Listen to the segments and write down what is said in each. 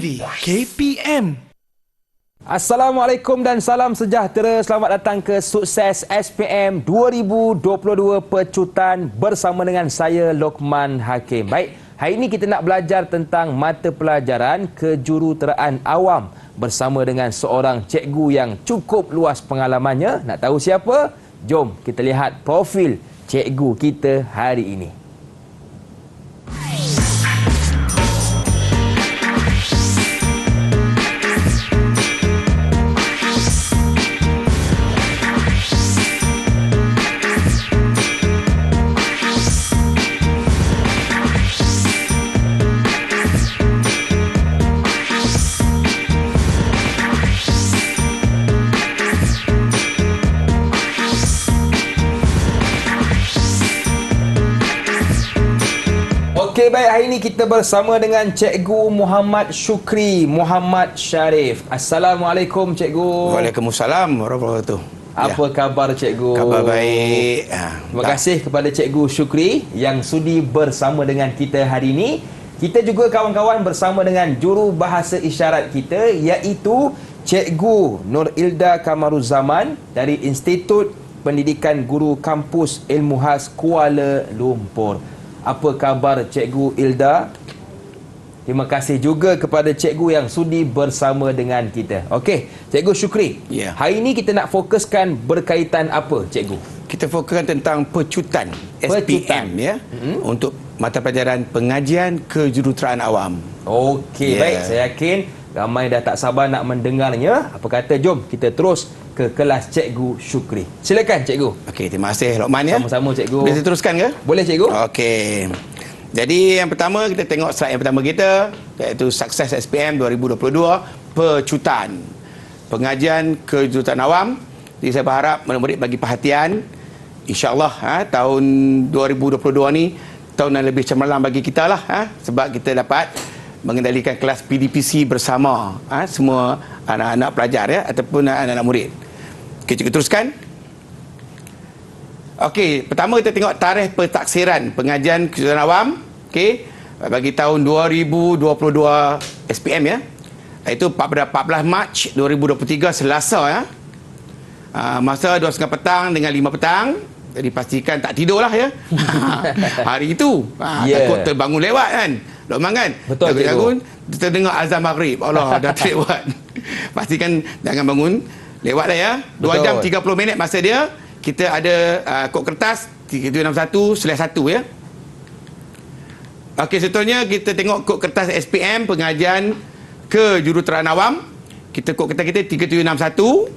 TV KPM. Assalamualaikum dan salam sejahtera. Selamat datang ke Sukses SPM 2022 Pecutan bersama dengan saya Lokman Hakim. Baik, hari ini kita nak belajar tentang mata pelajaran kejuruteraan awam bersama dengan seorang cikgu yang cukup luas pengalamannya. Nak tahu siapa? Jom kita lihat profil cikgu kita hari ini. Okey, baik, hari ini kita bersama dengan Cikgu Muhammad Syukri Muhammad Sharif. Assalamualaikum Cikgu. Waalaikumsalam warahmatullahi wabarakatuh. Apa khabar Cikgu? Khabar baik. Terima kasih kepada Cikgu Syukri yang sudi bersama dengan kita hari ini. Kita juga kawan-kawan bersama dengan juru bahasa isyarat kita iaitu Cikgu Nur Ilda Kamaruzaman dari Institut Pendidikan Guru Kampus Ilmu Khas Kuala Lumpur. Apa khabar Cikgu Ilda? Terima kasih juga kepada cikgu yang sudi bersama dengan kita. Okey, Cikgu Syukri. Ya. Hari ini kita nak fokuskan berkaitan apa, Cikgu? Kita fokuskan tentang pecutan SPM ya. Untuk mata pelajaran pengajian kejuruteraan awam. Okey, baik. Saya yakin ramai dah tak sabar nak mendengarnya. Apa kata jom kita terus ke kelas Cikgu Syukri. Silakan Cikgu. Okey, terima kasih Lokman ya. Sama-sama Cikgu. Boleh teruskan ke? Boleh Cikgu. Okey. Jadi yang pertama kita tengok slide yang pertama kita iaitu Sukses SPM 2022 Pecutan Pengajian Kejuruteraan Awam. Jadi saya berharap murid-murid bagi perhatian. InsyaAllah tahun 2022 ni tahun yang lebih cemerlang bagi kita lah sebab kita dapat mengendalikan kelas PDPC bersama semua anak-anak pelajar ya ataupun anak-anak murid. Okey, cikgu teruskan. Okey, pertama kita tengok tarikh pentaksiran pengajian kejuruteraan awam okey bagi tahun 2022 SPM ya. Iaitu 14 Mac 2023 Selasa ya. Masa 2.30 petang dengan 5 petang. Jadi pastikan tak tidur lah ya. Hari itu takut terbangun lewat kan. Lokman kan? Betul, bangun, kita dengar azan maghrib. Allah, dah terlewat. Pastikan jangan bangun. Lewat dah ya. 2 jam 30 minit masa dia. Kita ada kod kertas 3761/1 ya. Okey, seterusnya kita tengok kod kertas SPM pengajian kejuruteraan awam. Kita kod kertas kita 3761.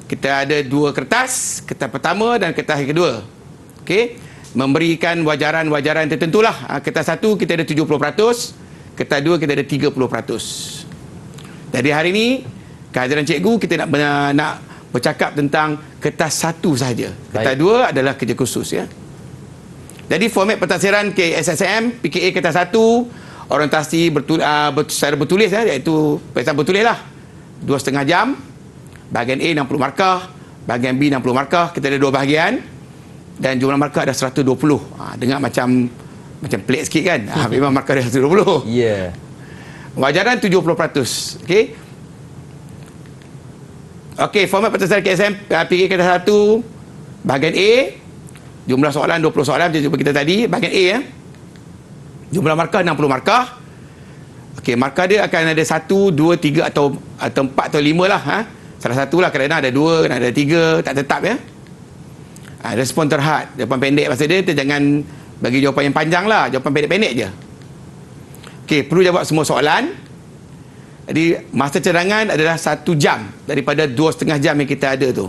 Kita ada 2 kertas. Kertas pertama dan kertas yang kedua. Okey. Memberikan wajaran-wajaran tertentulah. Kertas 1 kita ada 70%, kertas 2 kita ada 30%. Jadi hari ini kehadiran cikgu kita nak bercakap tentang kertas 1 sahaja. Kertas 2 adalah kerja khusus ya. Jadi format pentaksiran KSSM PKA kertas 1 orientasi secara bertulis ya, iaitu pentaksiran bertulis lah 2,5 jam. Bahagian A 60 markah, bahagian B 60 markah. Kita ada 2 bahagian. Dan jumlah markah ada 120. Dengar macam pelik sikit kan. Memang markah ada 120. Ya. Wajaran 70%. Okey. Okey, format pentaksiran KSM PKA kertas 1 bahagian A, jumlah soalan 20 soalan macam jumpa kita tadi. Bahagian A ya. Jumlah markah 60 markah. Okey, markah dia akan ada 1, 2, 3 atau 4 atau 5 lah Salah satu lah, kadang-kadang ada 2, kadang-kadang ada 3, tak tetap ya. Respon terhad, jawapan pendek masa dia, jangan bagi jawapan yang panjang lah, jawapan pendek-pendek je. Okey, perlu jawab semua soalan. Jadi masa cadangan adalah 1 jam daripada 2,5 jam yang kita ada tu.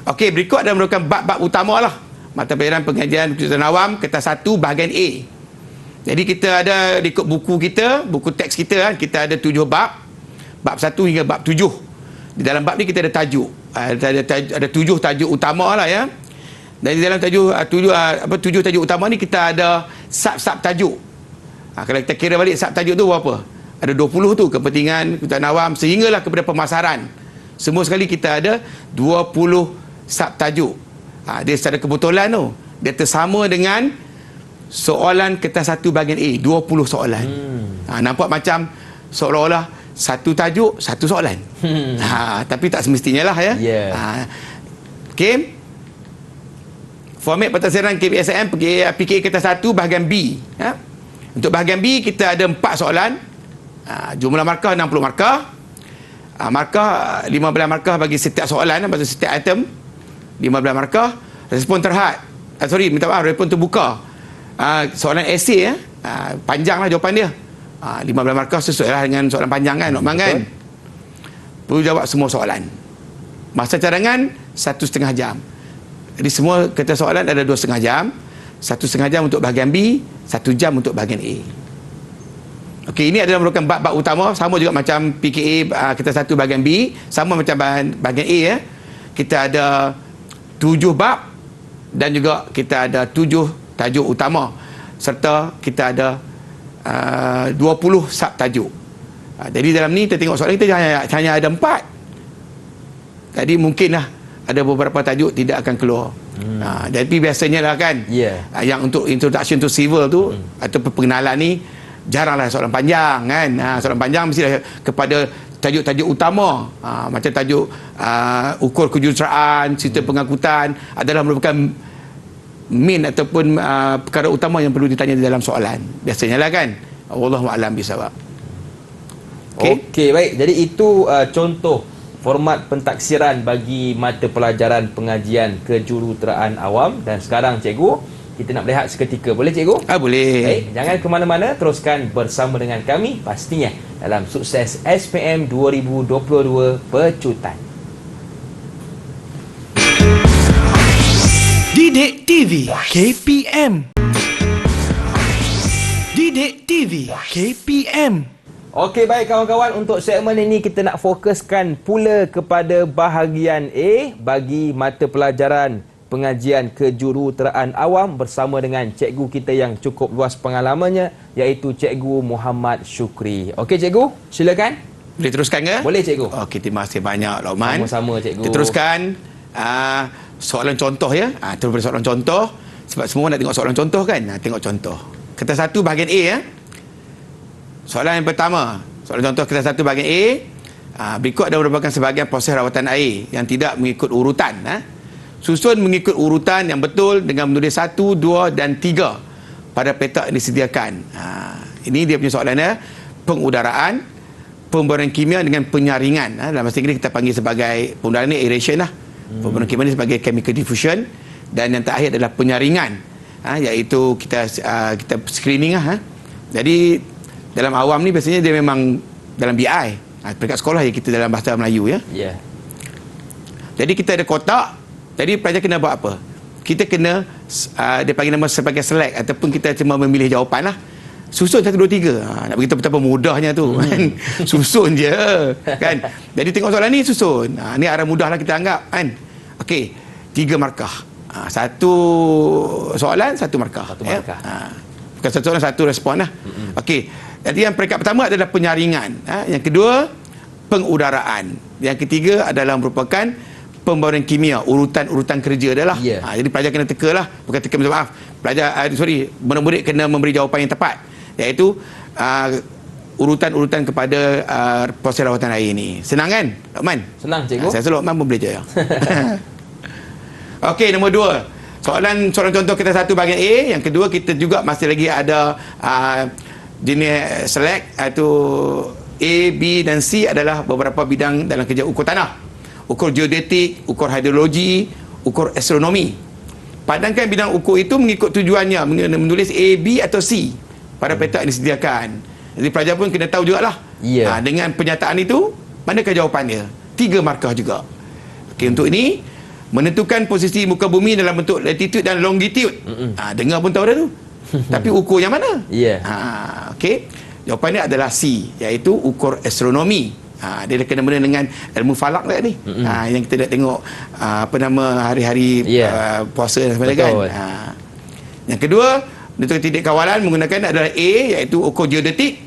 Okey, berikut adalah merupakan bab-bab utama lah mata pelajaran pengajian kejuruteraan awam kertas 1 bahagian A. Jadi kita ada ikut buku kita, buku teks kita kita ada 7 bab. Bab 1 hingga bab 7. Di dalam bab ni kita ada tajuk. Ada 7 tajuk utama lah ya. Dan di dalam 7 tajuk utama ni kita ada sub-sub tajuk. Kalau kita kira balik sub tajuk tu berapa? Ada 20 tu, kepentingan kejuruteraan awam sehinggalah kepada pemasaran. Semua sekali kita ada 20 sub tajuk. Dia secara kebetulan tu dia tersama dengan soalan kertas 1 bahagian A, 20 soalan. Nampak macam seolah-olah satu tajuk, satu soalan. Tapi tak semestinya lah ya. Yeah. Okey. Format pentadbiran KPSM PKE Kertas 1 bahagian B. Untuk bahagian B kita ada 4 soalan. Jumlah markah 60 markah. Markah 15 markah bagi setiap soalan, bagi setiap item 15 markah. Respon terhad, respon terbuka. Soalan esei panjanglah jawapan dia. 15 markah sesuai lah dengan soalan panjang kan, Lokman kan. Perlu jawab semua soalan. Masa cadangan 1,5 jam. Jadi semua kertas soalan ada 2,5 jam. 1,5 jam untuk bahagian B, 1 jam untuk bahagian A. Okey, ini adalah merupakan bab-bab utama, sama juga macam PKA kertas 1 bahagian B, sama macam bahagian A ya. Kita ada 7 bab dan juga kita ada 7 tajuk utama, serta kita ada 20 sub tajuk. Jadi dalam ni kita tengok soalan kita hanya ada 4. Jadi mungkinlah ada beberapa tajuk tidak akan keluar. Jadi biasanya lah kan, yang untuk introduction to civil tu atau pengenalan ni jaranglah soalan panjang kan. Soalan panjang mesti kepada tajuk-tajuk utama. Macam tajuk ukur kejuruteraan, sistem pengangkutan adalah merupakan main ataupun perkara utama yang perlu ditanya di dalam soalan. Biasanya lah kan. Wallahu a'lam bisawab. Okey, baik. Jadi itu contoh format pentaksiran bagi mata pelajaran pengajian kejuruteraan awam. Dan sekarang cikgu, kita nak berehat seketika. Boleh cikgu? Boleh. Baik, jangan ke mana-mana, teruskan bersama dengan kami pastinya dalam Sukses SPM 2022 Pecutan. Didik TV KPM. Didik TV KPM. Okey, baik kawan-kawan, untuk segmen ini kita nak fokuskan pula kepada bahagian A bagi mata pelajaran pengajian kejuruteraan awam bersama dengan cikgu kita yang cukup luas pengalamannya, iaitu Cikgu Muhammad Syukri. Okey cikgu, silakan. Boleh teruskan ke? Boleh cikgu. Okey, terima kasih banyak Lokman. Sama-sama cikgu. Kita teruskan soalan contoh ya. Terus soalan contoh, sebab semua nak tengok soalan contoh kan. Tengok contoh. Kertas 1 bahagian A ya. Soalan yang pertama, soalan contoh kertas 1 bahagian A. Berikut ada merupakan sebahagian proses rawatan air yang tidak mengikut urutan. Susun mengikut urutan yang betul dengan menulis 1, 2 dan 3 pada petak yang disediakan. Ini dia punya soalannya. Pengudaraan, pembuangan kimia dengan penyaringan. Dalam bahasa Inggeris kita panggil sebagai pengudaraan ni aeration lah. Pembuangan kimia ni sebagai chemical diffusion. Dan yang terakhir adalah penyaringan, iaitu kita screening lah. Jadi dalam awam ni biasanya dia memang dalam BI. Peringkat sekolah ya kita dalam bahasa Melayu ya. Jadi kita ada kotak. Jadi pelajar kena buat apa? Kita kena dia panggil nama sebagai select, ataupun kita cuma memilih jawapan lah. Susun 1, 2, 3. Nak beritahu betapa mudahnya tu kan. Susun je kan. Jadi tengok soalan ni susun. Ni arah mudah lah kita anggap kan. Okey, 3 markah. 1 soalan 1 markah. 1 markah. Bukan 1 soalan 1 respon lah. Okey. Jadi yang peringkat pertama adalah penyaringan. Yang kedua, pengudaraan. Yang ketiga adalah merupakan pembawaran kimia, urutan-urutan kerja adalah. Jadi pelajar kena teka lah. Bukan teka, minta maaf. Pelajar, murid-murid kena memberi jawapan yang tepat. Iaitu urutan-urutan kepada proses rawatan air ni. Senang kan, Lokman? Senang cikgu. Saya rasa Lokman pun boleh je. Okey, nombor 2. Soalan contoh kita 1 bahagian A. Yang kedua, kita juga masih lagi ada jenis select, iaitu A, B dan C adalah beberapa bidang dalam kerja ukur tanah. Ukur geodetik, ukur hidrologi, ukur astronomi. Padangkan bidang ukur itu mengikut tujuannya, menulis A, B atau C pada petak yang disediakan. Jadi pelajar pun kena tahu jugalah. Dengan penyataan itu, manakah jawapan dia? 3 markah juga. Okey, untuk ini menentukan posisi muka bumi dalam bentuk latitude dan longitude. Dengar pun tahu dah tu. Tapi ukur yang mana? Okey. Jawapannya adalah C, iaitu ukur astronomi. Dia dah kena-mena dengan ilmu falak tak ni. Yang kita dah tengok hari-hari puasa dan sebagainya kan. Yang kedua, bentuk titik kawalan menggunakan adalah A, iaitu ukur geodetik.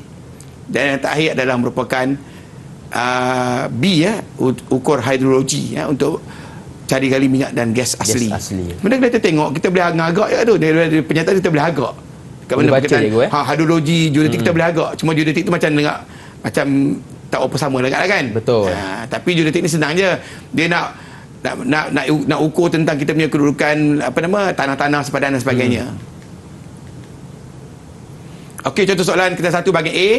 Dan yang terakhir adalah merupakan B, ukur hidrologi, untuk cari gali minyak dan gas asli. Benda kita tengok, kita boleh agak ya tu. Dari pernyataan kita boleh agak. Kat mana berkaitan hidrologi, geodetik kita boleh agak. Cuma geodetik tu macam dengar macam tak apa sama dekat kan. Betul. Tapi geodetik ni senang je. Dia nak ukur tentang kita punya kedudukan tanah-tanah sepadan dan sebagainya. Okey, contoh soalan kita satu bahagian A.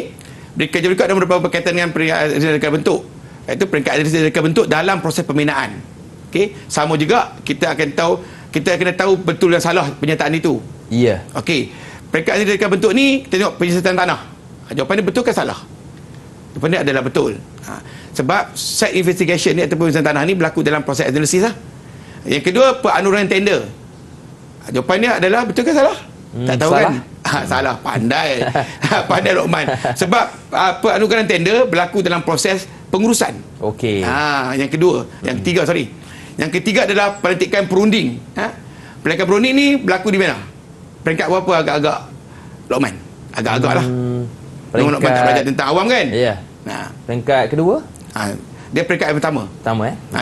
Kerja berikut ada beberapa berkaitan dengan peringkat reka bentuk. Iaitu peringkat reka bentuk dalam proses pembinaan. Okey, sama juga kita kena tahu betul dan salah pernyataan itu. Ya. Okey, peringkat reka bentuk ni kita tengok penyelesaian tanah. Jawapan dia betul ke salah? Jawapan dia adalah betul. Sebab site investigation ni ataupun penyelesaian tanah ni berlaku dalam proses analisis lah. Yang kedua, penanuran tender. Jawapan dia adalah betul ke salah? Tak tahu salah. kan? Salah, pandai. Pandai Lokman. Sebab penanuran tender berlaku dalam proses pengurusan. Okey. Yang kedua, yang ketiga sorry. Yang ketiga adalah pelantikan perunding. Pelantikan perunding ni berlaku di mana? Peringkat berapa agak-agak Lokman? Agak-agak lah. Lokman tak belajar tentang awam kan? Ya. Peringkat kedua? Dia peringkat yang pertama.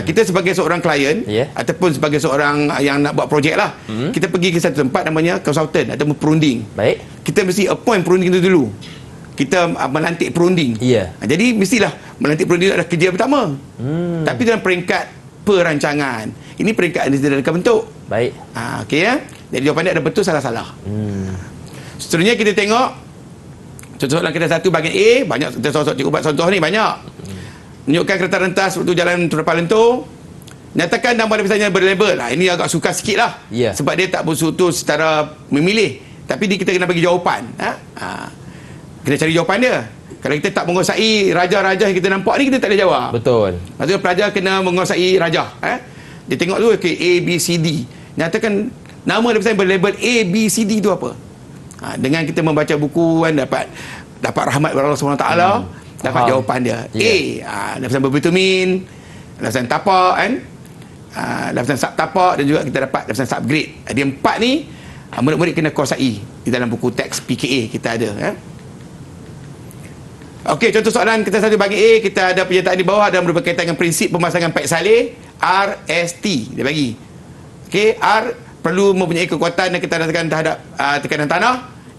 Kita sebagai seorang klien ataupun sebagai seorang yang nak buat projek lah, kita pergi ke satu tempat namanya konsultan ataupun perunding. Baik. Kita mesti appoint perunding itu dulu. Kita melantik perunding. Jadi mestilah melantik perunding adalah kerja pertama. Tapi dalam peringkat perancangan, ini peringkat reka bentuk. Baik. Okey ya. Jadi jawapan dia ada betul salah-salah. Seterusnya kita tengok contoh soalan kita satu bahagian A. Banyak soalan cikgu buat contoh ni banyak. Menunjukkan kereta rentas waktu jalan Terlepas Lentor. Nyatakan nama misalnya berlabel. Ini agak sukar sikit lah. Sebab dia tak bersutur secara memilih. Tapi kita kena bagi jawapan. Kita cari jawapan dia. Kalau kita tak menguasai raja-raja yang kita nampak ni, kita tak boleh jawab. Betul. Maksudnya pelajar kena menguasai raja. Dia tengok dulu A, B, C, D. Nyatakan nama misalnya berlabel A, B, C, D itu apa? Dengan kita membaca buku kan, dapat rahmat dari Allah SWT. Dapat jawapan dia. A, lafazan berbitumin, lafazan tapak kan, lafazan subtapak, dan juga kita dapat lafazan subgrade. Dia empat ni murid-murid kena kuasai di dalam buku teks PKA kita ada. Okey, contoh soalan kita satu bagi A, kita ada penyertaan di bawah dan berkaitan dengan prinsip pemasangan paip saleh RST dia bagi. Okey, R perlu mempunyai kekuatan dan ketenagaan terhadap tekanan tanah.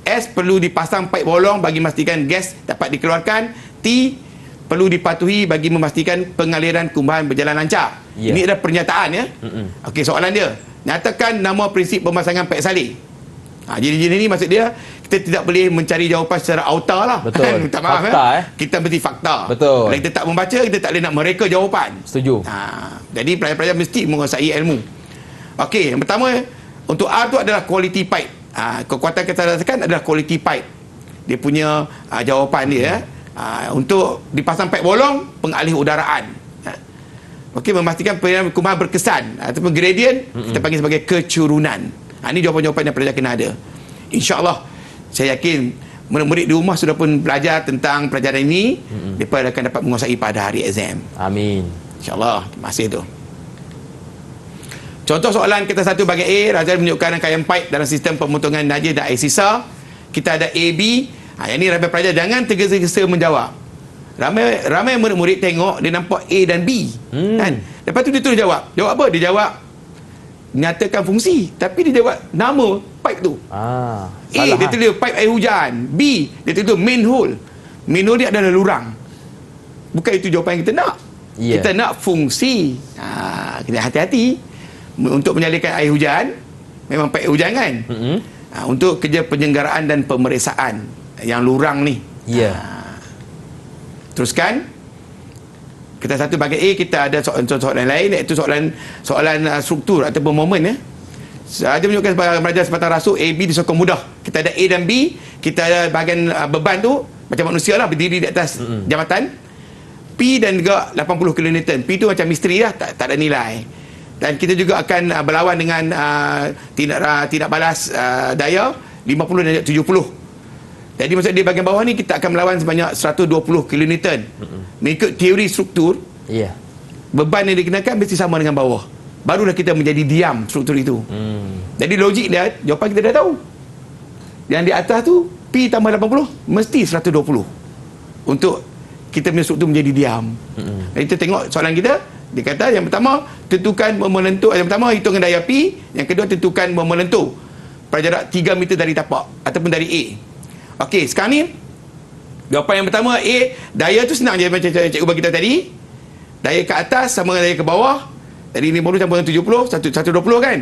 S perlu dipasang paip bolong bagi memastikan gas dapat dikeluarkan. T perlu dipatuhi bagi memastikan pengaliran kumbahan berjalan lancar. Ini adalah pernyataan ya. Okey, soalan dia. Nyatakan nama prinsip pemasangan paip saleh. Jadi ni maksud dia kita tidak boleh mencari jawapan secara auta lah. Betul. Minta maaf fakta, kita mesti fakta. Betul. Kalau kita tak membaca, kita tak boleh nak mereka jawapan. Setuju. Jadi pelajar-pelajar mesti menguasai ilmu. Okey, yang pertama untuk R tu adalah quality pipe. Kekuatan kita rasakan adalah quality pipe. Dia punya jawapan dia untuk dipasang paip bolong, pengalih udaraan. Okey, memastikan kumbahan berkesan ataupun gradient, kita panggil sebagai kecurunan. Ini jawapan-jawapan yang pelajar kena ada. InsyaAllah saya yakin murid-murid di rumah sudah pun belajar tentang pelajaran ini, mereka akan dapat menguasai pada hari exam. Amin. InsyaAllah. Terima kasih tu. Contoh soalan kita satu bagi A, Razal menunjukkan rangkaian pipe dalam sistem pemotongan najis dan air sisa. Kita ada A, B. Yang ini ramai pelajar jangan tergesa-gesa menjawab. Ramai murid-murid tengok dia nampak A dan B. Kan? Lepas tu dia terus jawab. Jawab apa? Dia jawab nyatakan fungsi, tapi dia jawab nama pipe tu. A dia tulis pipe air hujan, B dia tulis manhole. Manhole dia adalah lurang. Bukan itu jawapan yang kita nak. Kita nak fungsi. Kita hati-hati untuk menyalurkan air hujan. Memang pipe air hujan kan. Untuk kerja penyelenggaraan dan pemeriksaan yang lurang ni. Teruskan. Kita satu bagi A, kita ada soalan lain, iaitu soalan struktur ataupun momen ya. Dia menunjukkan sebagai belajar sepatang rasuk A, B disokong mudah. Kita ada A dan B, kita ada bahagian beban tu macam manusia lah, berdiri di atas jambatan. P dan juga 80 kN. P tu macam misteri lah, tak ada nilai. Dan kita juga akan berlawan dengan tindak balas daya 50 dan 70. Jadi maksud di bahagian bawah ni kita akan melawan sebanyak 120 kN. Mengikut teori struktur, beban yang dikenakan mesti sama dengan bawah. Barulah kita menjadi diam struktur itu. Jadi logik dia, jawapan kita dah tahu. Yang di atas tu P tambah 80 mesti 120. Untuk kita punya struktur menjadi diam. Kita tengok soalan kita. Dia kata yang pertama tentukan momen lentur. Yang pertama hitungkan daya P. Yang kedua tentukan momen lentur pada jarak 3 meter dari tapak ataupun dari A. Okey, sekarang ni Jawapan yang pertama A, daya tu senang je macam cikgu bagi kita tadi. Daya ke atas sama dengan daya ke bawah. Jadi 50 campur dengan 70, 120 kan?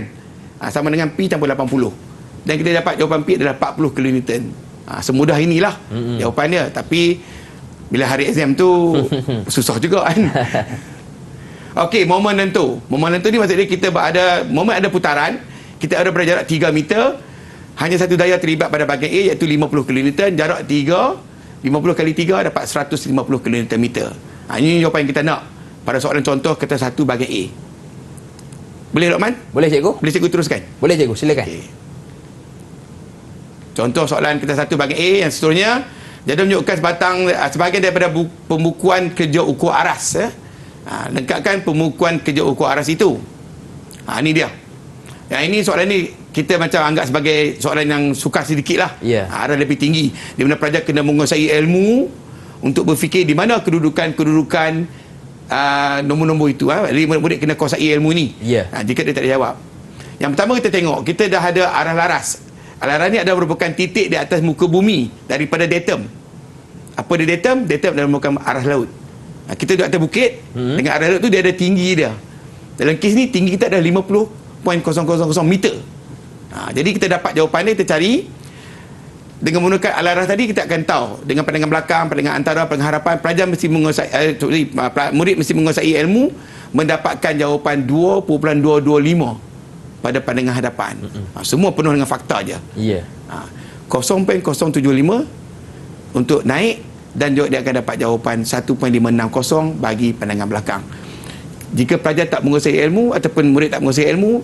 Sama dengan P campur 80. Dan kita dapat jawapan P adalah 40 kN. Semudah inilah jawapannya. Tapi bila hari exam tu susah juga kan. Okey, momen lentur. Momen lentur ni maksudnya kita momen ada putaran, kita ada pada jarak 3 meter, hanya satu daya terlibat pada bahagian A iaitu 50 kN, jarak 3, 50 kali 3 dapat 150 kN. Ini jawapan yang kita nak pada soalan contoh kertas 1 bahagian A. Boleh Lokman? Boleh cikgu? Boleh cikgu teruskan? Boleh cikgu, silakan. Okay. Contoh soalan kertas 1 bahagian A yang seterusnya, jadual menunjukkan sebahagian daripada pembukuan kerja ukur aras. Lengkapkan pembukuan kerja ukur aras itu. Ini dia. Yang ini soalan ni kita macam anggap sebagai soalan yang sukar sedikit lah. Arah lebih tinggi. Di mana pelajar kena menguasai ilmu untuk berfikir di mana kedudukan nombor-nombor itu. Jadi murid-murid kena kuasai ilmu ni. Jika dia tak jawab. Yang pertama kita tengok, kita dah ada arah laras. Arah laras ni adalah merupakan titik di atas muka bumi daripada datum. Apa dia datum? Datum adalah merupakan arah laut. Kita duduk atas bukit, dengan arah laut tu dia ada tinggi dia. Dalam kes ni tinggi kita adalah 50.000 meter. Jadi kita dapat jawapan dia, kita cari dengan menggunakan alarah tadi, kita akan tahu dengan pandangan belakang, pandangan antara, pandangan harapan, pelajar mesti menguasai murid mesti menguasai ilmu, mendapatkan jawapan 2.225 pada pandangan hadapan. Semua penuh dengan fakta je. 0.075 untuk naik, dan dia akan dapat jawapan 1.560 bagi pandangan belakang. Jika pelajar tak menguasai ilmu ataupun murid tak menguasai ilmu,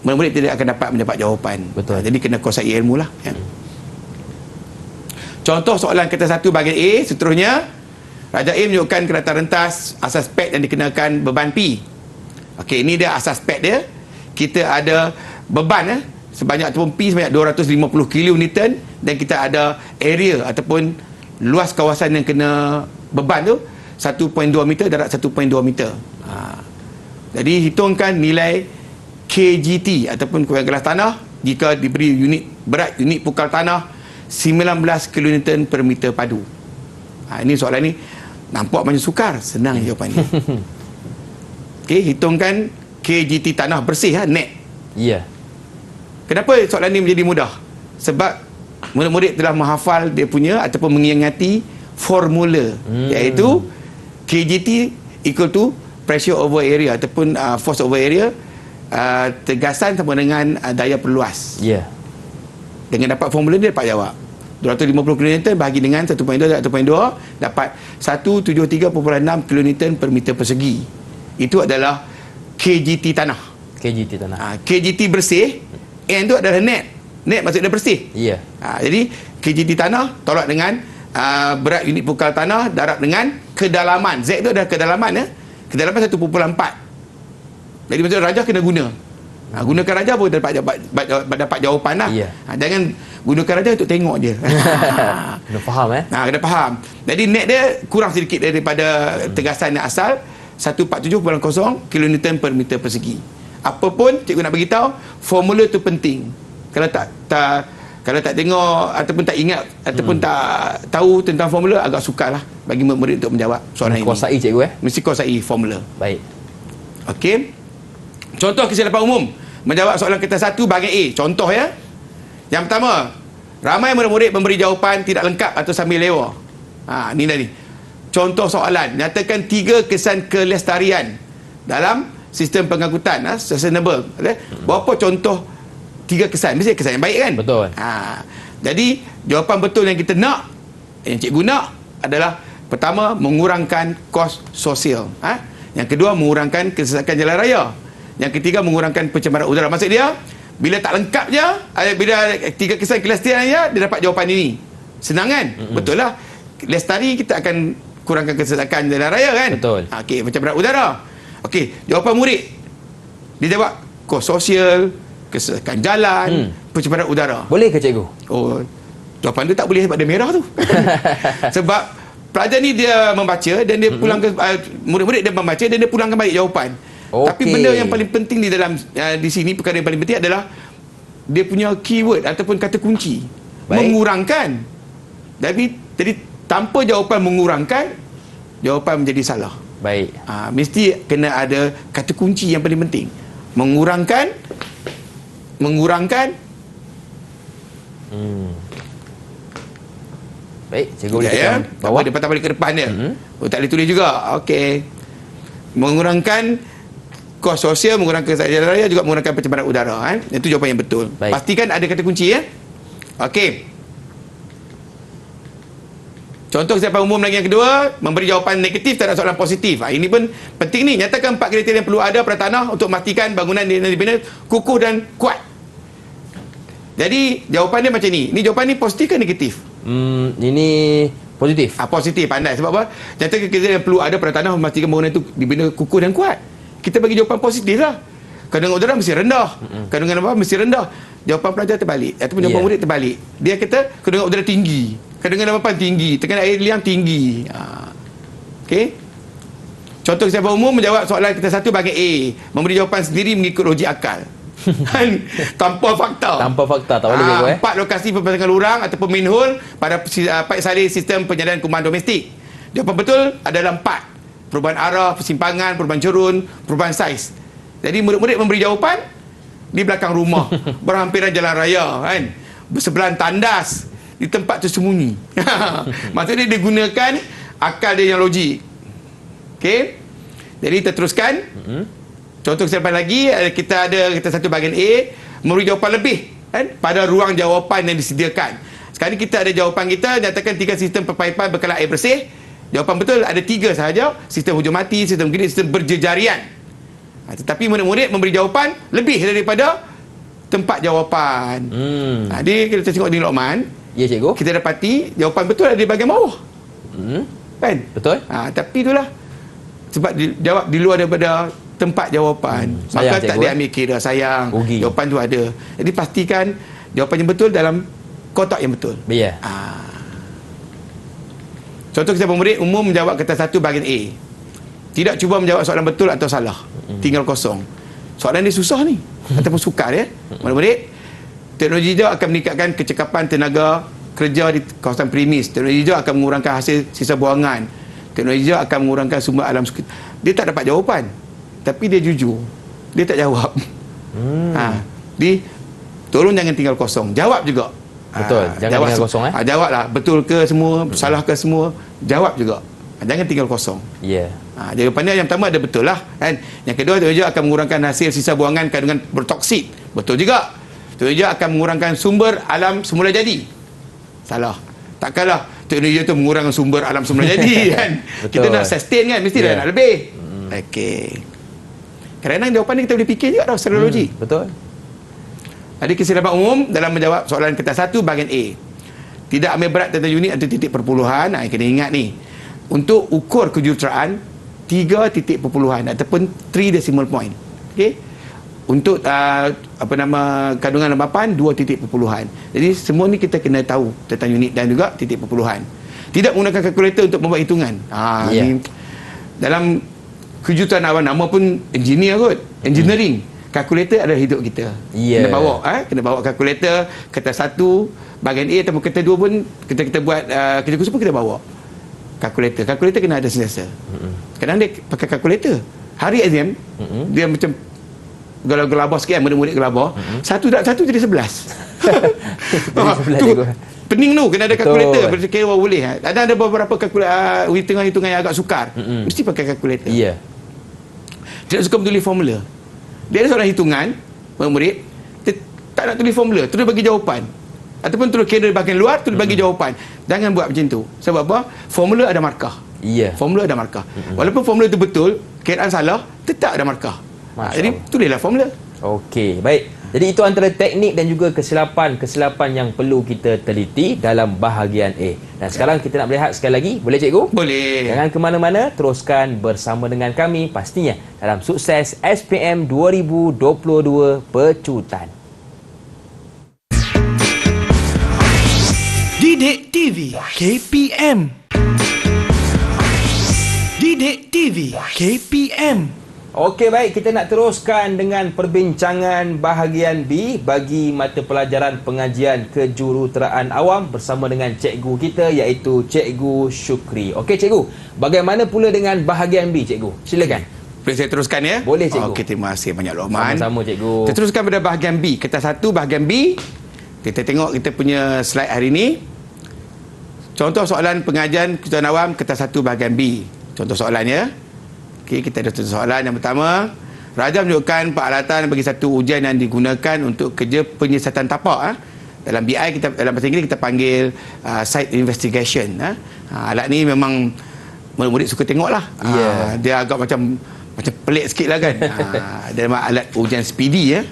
murid tidak akan dapat mendapat jawapan. Jadi kena kuasai ilmu lah. Contoh soalan kertas 1 bahagian A seterusnya, Raja A menunjukkan kereta rentas asas pek yang dikenakan beban P. Okey, ini dia asas pek dia. Kita ada beban sebanyak ataupun P sebanyak 250 kN, dan kita ada area ataupun luas kawasan yang kena beban tu 1.2 meter, darat 1.2 meter. Jadi hitungkan nilai KGT ataupun kuasa gelas tanah jika diberi unit berat, unit pukal tanah 19 kN per meter padu. Ini soalan ni nampak macam sukar, senang jawapan ni. Okey, hitungkan KGT tanah bersih net. Kenapa soalan ni menjadi mudah? Sebab murid-murid telah menghafal dia punya ataupun mengingati formula, iaitu KGT equal to pressure over area ataupun force over area, tegasan sama dengan daya perluas. Dengan dapat formula dia dapat jawab 250 kN bahagi dengan 1.2 dapat 173.6 kN per meter persegi. Itu adalah KGT tanah. KGT bersih, N tu adalah net. Net maksudnya bersih. Jadi KGT tanah tolak dengan berat unit pukal tanah darab dengan kedalaman. Z tu adalah kedalaman. Kedalaman 1.4. Jadi maksudnya Raja kena guna. Gunakan Raja pun dapat jawapan lah. Jangan gunakan Raja untuk tengok je. Kena faham kena faham. Jadi net dia kurang sedikit daripada tegasan yang asal, 147.0 kN per meter persegi. Apapun cikgu nak beritahu, formula tu penting. Kalau tak tengok ataupun tak ingat ataupun tak tahu tentang formula, agak sukarlah bagi murid untuk menjawab soalan ini. Kuasai cikgu Mesti kuasai formula. Baik. Okey. Contoh kesilapan umum menjawab soalan kertas 1 bahagian A. Contoh ya. Yang pertama, ramai murid-murid memberi jawapan tidak lengkap atau sambil lewa. Ni dah ni. Contoh soalan, nyatakan 3 kesan kelestarian dalam sistem pengangkutan sustainable. Berapa contoh 3 kesan? Mesti kesan yang baik kan? Betul. Jadi jawapan betul yang kita nak, yang cikgu nak adalah pertama, mengurangkan kos sosial. Yang kedua, mengurangkan kesesakan jalan raya. Yang ketiga, mengurangkan pencemaran udara. Maksud dia, bila tak lengkap je, bila 3 kesan kelestarian je, dia dapat jawapan ini. Senang kan? Betul lah. Lestari kita akan kurangkan kesesakan jalan raya kan? Betul. Okey, pencemaran udara. Okey, jawapan murid. Dia jawab kos sosial, kesesakan jalan, pencemaran udara. Boleh ke cikgu? Jawapan tu tak boleh sebab dia merah tu. Sebab pelajar ni dia membaca dan dia pulang ke murid-murid dia membaca dan dia pulangkan balik jawapan. Tapi benda yang paling penting di dalam di sini, perkara yang paling penting adalah dia punya keyword ataupun kata kunci. Mengurangkan. Jadi tanpa jawapan mengurangkan, jawapan menjadi salah. Baik. Mesti kena ada kata kunci yang paling penting. Mengurangkan. Baik, cikgu boleh ya. tekan bawah. Dia patah balik ke depan dia. Tak boleh tulis juga. Okey. Mengurangkan kos sosial, mengurangkan kesakitan raya, juga mengurangkan pencemaran udara. Itu jawapan yang betul. Baik. Pastikan ada kata kunci ya. Okey. Contoh kesilapan umum lagi yang kedua, memberi jawapan negatif terhadap soalan positif. Ini pun penting ni. Nyatakan 4 kriteria yang perlu ada pada tanah untuk memastikan bangunan dibina kukuh dan kuat. Jadi jawapan dia macam ni. Ni jawapan ni positif ke negatif? Ini positif. Positif, pandai. Sebab apa? Nyatakan kriteria yang perlu ada pada tanah memastikan bangunan itu dibina kukuh dan kuat. Kita bagi jawapan positif lah. Kandungan udara mesti rendah. Kandungan apa mesti rendah. Jawapan pelajar terbalik. Ataupun jawapan murid terbalik. Dia kata kandungan udara tinggi. Kandungan apa tinggi. Tekanan air liang tinggi. Okey. Contoh kesilapan umum menjawab soalan kita satu bahagian A. Memberi jawapan sendiri mengikut logik akal. Tanpa fakta. Tanpa fakta. Tak boleh cikgu 4 lokasi pembebasan lurang ataupun manhole pada pipe salin sistem penyediaan kuman domestik. Jawapan betul adalah 4. Perubahan arah, persimpangan, perubahan cerun, perubahan saiz. Jadi murid-murid memberi jawapan di belakang rumah, berhampiran jalan raya, bersebelahan tandas, di tempat tersembunyi. Maksudnya dia gunakan akal dia yang logik. Okey. Jadi kita teruskan. Contoh kesilapan lagi, kita ada satu bahagian A, memberi jawapan lebih pada ruang jawapan yang disediakan. Sekarang kita ada jawapan kita, nyatakan 3 sistem perpaipan bekalan air bersih. Jawapan betul ada 3 sahaja, sistem hujung mati, sistem grid, sistem berjejarian. Tetapi murid-murid memberi jawapan lebih daripada tempat jawapan. Jadi kita tengok di Lokman. Ya cikgu. Kita dapati jawapan betul ada di bahagian bawah. Kan? Betul. Tapi itulah sebab jawab di luar daripada tempat jawapan. Sayang, Maka tak cikgu, diambil kira, sayang. Rugi. Jawapan tu ada. Jadi pastikan jawapan yang betul dalam kotak yang betul. Ya. Contoh kesilapan murid umum menjawab kata satu bahagian A. Tidak cuba menjawab soalan betul atau salah. Tinggal kosong. Soalan ni susah ni. Ataupun sukar ya. Murid-murid, teknologi hijau akan meningkatkan kecekapan tenaga kerja di kawasan premis. Teknologi hijau akan mengurangkan hasil sisa buangan. Teknologi hijau akan mengurangkan sumber alam sekitar. Dia tak dapat jawapan. Tapi dia jujur. Dia tak jawab. Tolong jangan tinggal kosong. Jawab juga. Betul. Jangan tinggal kosong. Jawablah. Betul ke semua? Salah ke semua? Jawab juga. Jangan tinggal kosong. Ya. Jawapannya yang pertama ada betul lah. Yang kedua, teknologi akan mengurangkan hasil sisa buangan kandungan bertoksid. Betul juga. Teknologi akan mengurangkan sumber alam semula jadi. Salah. Takkanlah teknologi itu mengurangkan sumber alam semula jadi kan. Kita nak sustain kan, mesti dah nak lebih. Okey. Kadang-kadang jawapan ni kita boleh fikir juga secara logik. Betul. Jadi kesilapan umum dalam menjawab soalan kertas 1 bahagian A. Tidak ambil berat tentang unit atau titik perpuluhan. Kena ingat ni. Untuk ukur kejuruteraan 3 titik perpuluhan ataupun 3 decimal point. Okey. Untuk kandungan lembapan 2 titik perpuluhan. Jadi semua ni kita kena tahu tentang unit dan juga titik perpuluhan. Tidak menggunakan kalkulator untuk membuat hitungan. Ni dalam kejuruteraan awal nama pun engineer kot. Engineering. Kalkulator adalah hidup kita. Kena bawa kena bawa kalkulator kertas 1 bahagian A ataupun kertas 2 pun kita buat kerja khusus pun kita bawa kalkulator. Kalkulator kena ada sentiasa. Kadang dia pakai kalkulator. Hari exam dia macam gelabah sikit, murid-murid gelabah. Satu jadi 11. Pening tu kena ada kalkulator. Berkira boleh. Ada beberapa kalkulator hitungan-hitungan yang agak sukar. Mesti pakai kalkulator. Ya. Tidak suka menulis formula. Dia ada seorang hitungan, murid, dia tak nak tulis formula, terus bagi jawapan. Ataupun terus kira bahagian luar, terus bagi jawapan. Jangan buat macam tu. Sebab apa? Formula ada markah. Formula ada markah. Walaupun formula itu betul, kiraan salah, tetap ada markah. Jadi tulislah formula. Okey, baik. Jadi itu antara teknik dan juga kesilapan yang perlu kita teliti dalam bahagian A. Dan sekarang kita nak berehat sekali lagi. Boleh cikgu? Boleh. Jangan ke mana-mana, teruskan bersama dengan kami pastinya dalam Sukses SPM 2022 Pecutan. Didik TV KPM. Didik TV KPM. Okey, baik, kita nak teruskan dengan perbincangan bahagian B bagi mata pelajaran pengajian kejuruteraan awam bersama dengan cikgu kita iaitu Cikgu Syukri. Okey cikgu, bagaimana pula dengan bahagian B cikgu? Silakan. Boleh saya teruskan ya? Boleh, cikgu. Okey, terima kasih banyak Luqman. Sama-sama cikgu. Kita teruskan pada bahagian B. Kertas 1 bahagian B. Kita tengok kita punya slide hari ini. Contoh soalan pengajian kejuruteraan awam kertas 1 bahagian B. Contoh soalannya. Okey, kita ada satu soalan yang pertama. Raja menunjukkan peralatan bagi satu ujian yang digunakan untuk kerja penyiasatan tapak. Dalam BI kita, dalam bahasa Inggeris kita panggil site investigation. Alat ni memang murid-murid suka tengok lah. Dia agak macam pelik sikit lah kan. Dia memang alat ujian speedy ya.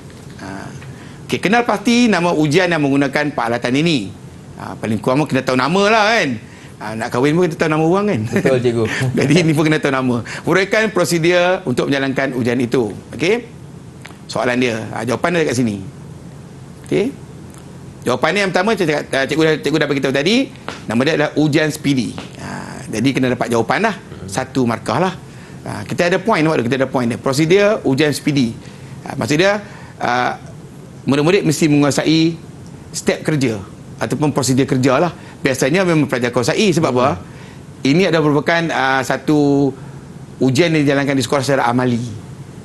Okey, kenal pasti nama ujian yang menggunakan peralatan ini. Paling kurang pun kena tahu nama lah kan. Nak kahwin pun kita tahu nama orang kan. Betul cikgu. Jadi ini pun kena tahu nama. Uraikan prosedur untuk menjalankan ujian itu. Okey. Soalan dia. Jawapan dia dekat sini. Okey. Jawapan dia yang pertama cikgu dah beritahu tadi, nama dia adalah ujian speedy. Jadi kena dapat jawapan lah. 1 markah lah. Kita ada point, kita ada point dia. Prosedur ujian speedy. Maksud dia murid-murid mesti menguasai step kerja ataupun prosedur kerja lah. Biasanya memang pelajar kuasai. Sebab apa? Ini adalah merupakan satu ujian yang dijalankan di sekolah secara amali.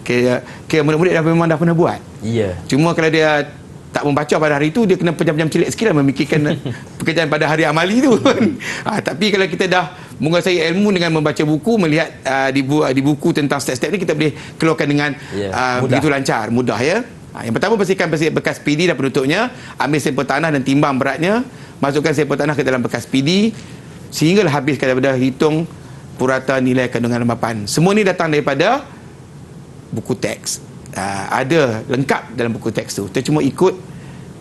Kira murid-murid memang dah pernah buat. Ya. Cuma kalau dia tak membaca pada hari itu, dia kena pejam-pejam cilik sikit lah memikirkan pekerjaan pada hari amali tu. Tapi kalau kita dah menguasai ilmu dengan membaca buku, melihat di buku tentang step-step ni, kita boleh keluarkan dengan begitu lancar, mudah ya. Yang pertama, bersihkan bekas PD dan penutupnya. Ambil sampel tanah dan timbang beratnya. Masukkan sampel tanah ke dalam bekas PD sehinggalah habis daripada hitung purata nilai kandungan lembapan. Semua ni datang daripada buku teks. Ada lengkap dalam buku teks tu. Kita cuma ikut